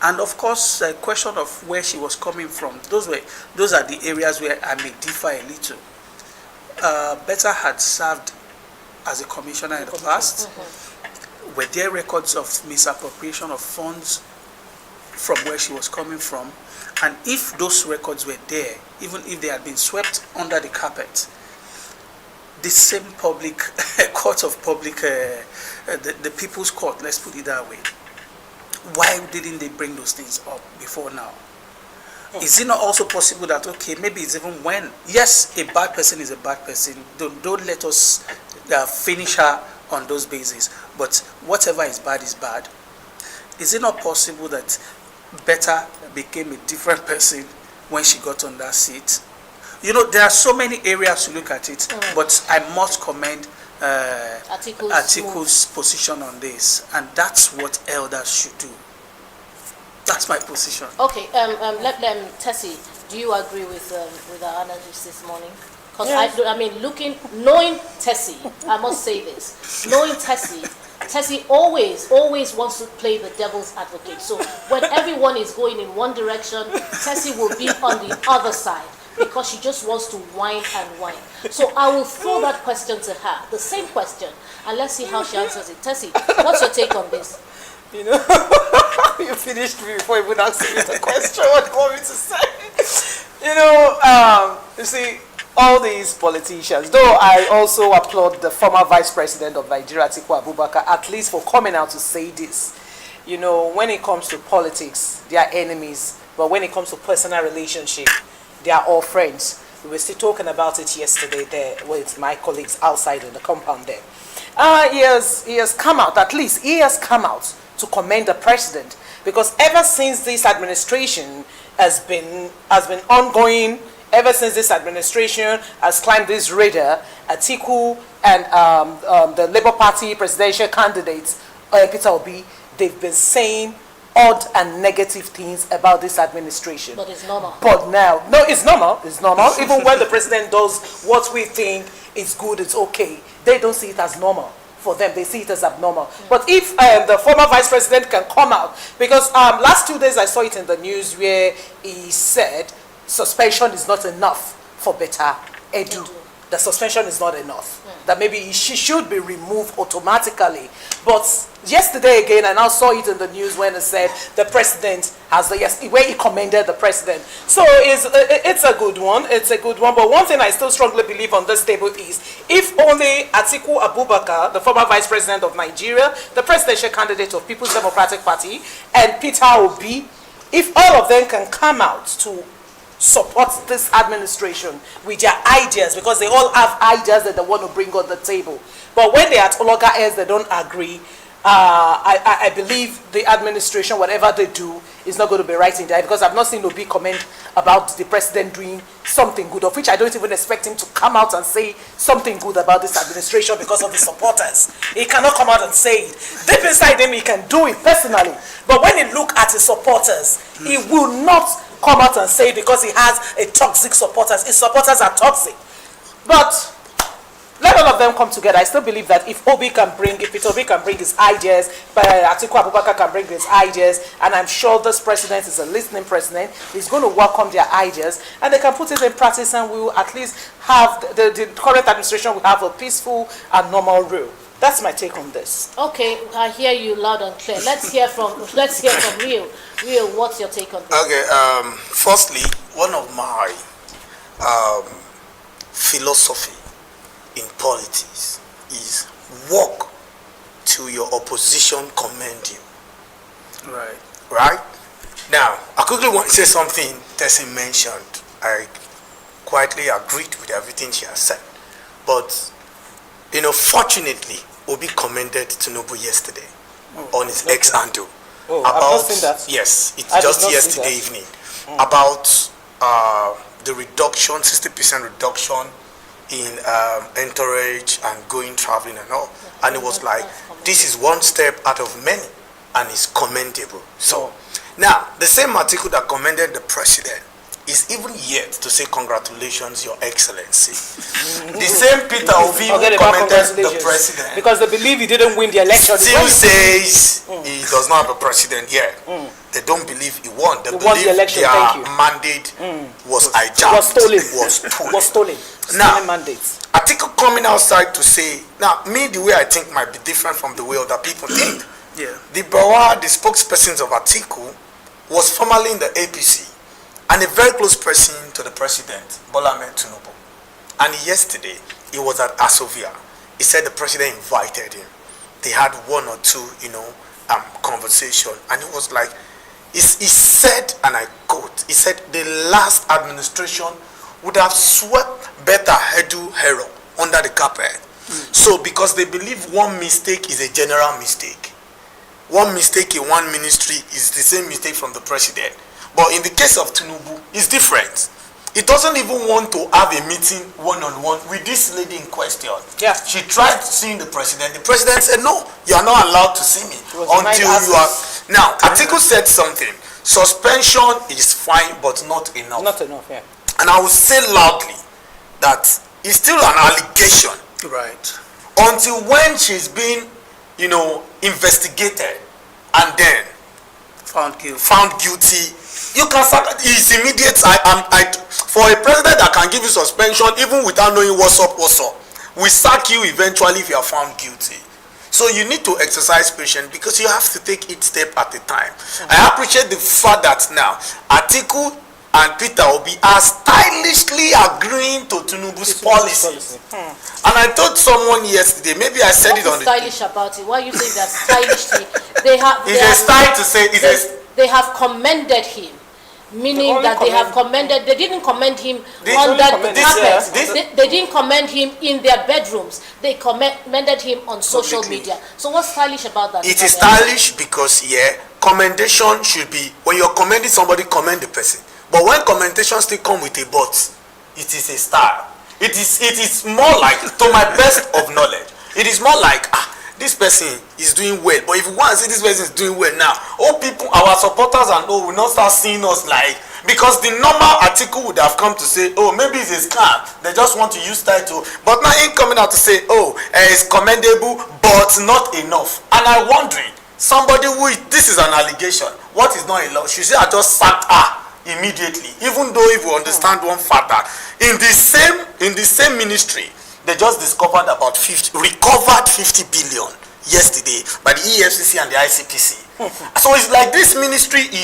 And of course, the question of where she was coming from, those are the areas where I may differ a little. Betta had served as a commissioner in the past. Were there records of misappropriation of funds from where she was coming from? And if those records were there, even if they had been swept under the carpet, the same public court of public, the People's Court, let's put it that way, why didn't they bring those things up before now? Is it not also possible that, okay, maybe it's even when, yes, a bad person is a bad person, don't let us finish her on those bases, but whatever is bad is bad. Is it not possible that Betta became a different person when she got on that seat? You know, there are so many areas to look at it, but I must commend Atiku's position on this, and that's what elders should do. That's my position. Okay, let them, Tessie, do you agree with our analysis this morning? Because yes. I mean, knowing Tessie, I must say this, knowing Tessie always wants to play the devil's advocate. So when everyone is going in one direction, Tessie will be on the other side, because she just wants to whine and whine. So I will throw that question to her, the same question, and let's see how she answers it. Tessie, what's your take on this? You know, you finished me before you even asked me the question. What do you want me to say? You know, you see, all these politicians, though I also applaud the former Vice President of Nigeria, Atiku Abubakar, at least for coming out to say this. You know, when it comes to politics, they are enemies, but when it comes to personal relationship, they are all friends. We were still talking about it yesterday there with my colleagues outside in the compound there. He has come out, at least he has come out to commend the president, because ever since this administration has been ongoing, ever since this administration has climbed this radar, Atiku and the Labour Party presidential candidates, Peter Obi, they've been saying odd and negative things about this administration. But it's normal. But now, no, it's normal. It's normal. Even when the president does what we think is good, it's okay. They don't see it as normal. For them, they see it as abnormal. But if the former vice president can come out, because last 2 days I saw it in the news where he said suspension is not enough for Betta Edu. The suspension is not enough. That maybe she should be removed automatically. But yesterday again, I now saw it in the news when it said the president has where he commended the president. So it's a good one. It's a good one. But one thing I still strongly believe on this table is, if only Atiku Abubakar, the former vice president of Nigeria, the presidential candidate of People's Democratic Party, and Peter Obi, if all of them can come out to support this administration with their ideas, because they all have ideas that they want to bring on the table. But when they are at loggerheads, they don't agree. I believe the administration, whatever they do, is not going to be right in there, because I've not seen Obi comment about the president doing something good, of which I don't even expect him to come out and say something good about this administration because of the supporters. He cannot come out and say it. Deep inside him, he can do it personally. But when he look at his supporters, he will not come out and say, because he has a toxic supporters. His supporters are toxic. But let all of them come together. I still believe that if Peter Obi can bring his ideas, Atiku Abubakar can bring his ideas, and I'm sure this president is a listening president, he's going to welcome their ideas, and they can put it in practice, and we will at least have, the current administration will have a peaceful and normal rule. That's my take on this. Okay, I hear you loud and clear. Let's hear from Rio. Rio, what's your take on this? Okay, firstly, one of my philosophy in politics is walk till your opposition commend you. Right? Now, I quickly want to say something Tessie mentioned. I quietly agreed with everything she has said. But, you know, fortunately, Obi commended Tinubu yesterday on his X handle. Oh, I've not seen that. Yes, it's just yesterday evening. About the reduction, 60% reduction in entourage and going traveling and all. And it was like, this is one step out of many, and it's commendable. So, now, the same article that commended the president is even yet to say congratulations, Your Excellency. The same Peter Obi who commended the president, because they believe he didn't win the election, still says he does not have a president yet. they don't believe he won. They He won believe the election, their thank you. mandate was hijacked. Was stolen. Now, Stolen mandates. Atiku coming outside to say, now, me, the way I think might be different from the way other people think. Yeah. The Bawa, the spokespersons of Atiku, was formerly in the APC and a very close person to the president, Bola Ahmed Tinubu. And yesterday, he was at Asovia. He said the president invited him. They had one or two, conversation. And it was like, he said, and I quote, he said, the last administration would have swept better Hedu Hero under the carpet. So, because they believe one mistake is a general mistake. One mistake in one ministry is the same mistake from the president. But in the case of Tinubu, it's different. He doesn't even want to have a meeting one-on-one with this lady in question. Yeah. She tried seeing the president. The president said, no, you are not allowed to see me until you are... Now, Atiku said something. Suspension is fine, but not enough. Not enough, yeah. And I will say loudly that it's still an allegation. Right. Until when she's being, investigated and then Found guilty. found guilty, you can start. It's immediate. For a president that can give you suspension even without knowing what's up, we sack you eventually if you are found guilty. So you need to exercise patience because you have to take each step at a time. I appreciate the fact that now Atiku and Peter Obi are stylishly agreeing to Tinubu's policy. And I told someone yesterday, maybe I said What it on is the... stylish about it? Why you say that stylishly? They have. It's a style to say... They have commended him, meaning that they have commended. They didn't commend him under the carpet. They didn't commend him in their bedrooms. They commended him on social media. So what's stylish about that? It is stylish because, commendation should be... When you're commending somebody, commend the person. But when commendation still come with a but, it is a style. It is more like, to my best of knowledge, it is more like, this person is doing well. But if you want to see this person is doing well now, people, our supporters and all will not start seeing us like, because the normal article would have come to say, maybe it's a scam. They just want to use title. But now in coming out to say, it's commendable, but not enough. And I'm wondering, somebody this is an allegation. What is not enough? She said, I just sacked her immediately. Even though if we understand one fact that in the same ministry, they just discovered recovered 50 billion yesterday by the EFCC and the ICPC. So it's like this ministry